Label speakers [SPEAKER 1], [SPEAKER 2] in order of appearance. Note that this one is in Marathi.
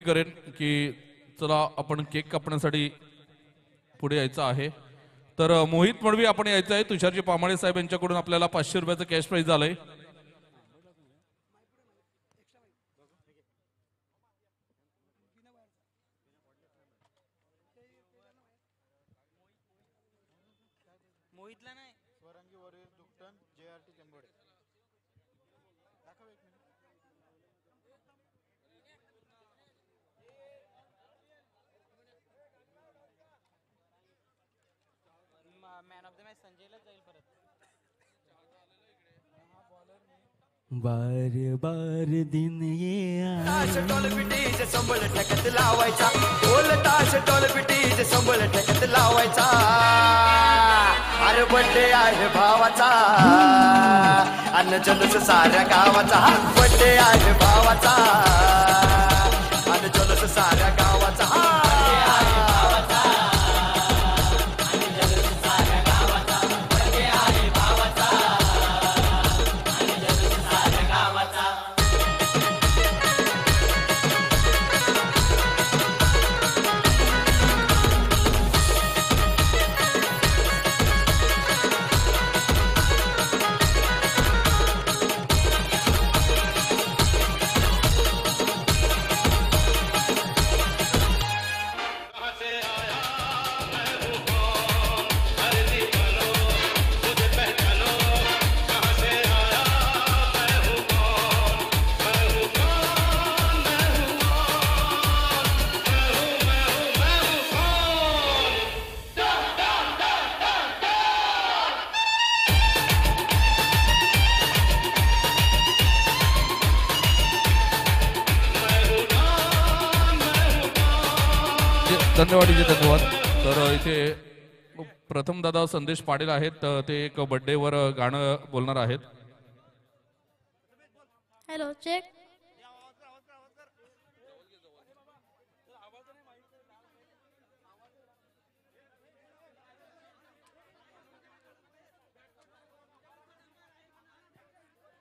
[SPEAKER 1] करेन की चला आपण केक कापण्यासाठी पुढे यायचं आहे। तर मोहित मडवी आपण यायचं आहे। तुषारजी पामाळे साहेब यांच्याकडून आपल्याला 500 रुपयाचं कॅश प्राइज आलंय।
[SPEAKER 2] मोहितला नाही
[SPEAKER 3] स्वरांगी वरील दुकटन JRT चंबोडे
[SPEAKER 2] मॅन ऑफ द मॅच संजयला जाईल परत।
[SPEAKER 4] बार बार दिन ये
[SPEAKER 5] ताश टोल पिटीचे संबळ ठेकत लावायचा, ढोल ताश टोल पिटीचे संबळ ठेकत लावायचा। अरे बड्डे आहे भावाचा अन्न जल्लोष साऱ्या गावाचा, बड्डे आहे भावाचा अन्न जल्लोष साऱ्या गावाचा।
[SPEAKER 1] धन्यवाद धन्यवाद। तर इथे प्रथम दादा संदेश पाटील आहेत, ते एक बर्थडे वर गाणं बोलणार आहेत।
[SPEAKER 6] Hello check.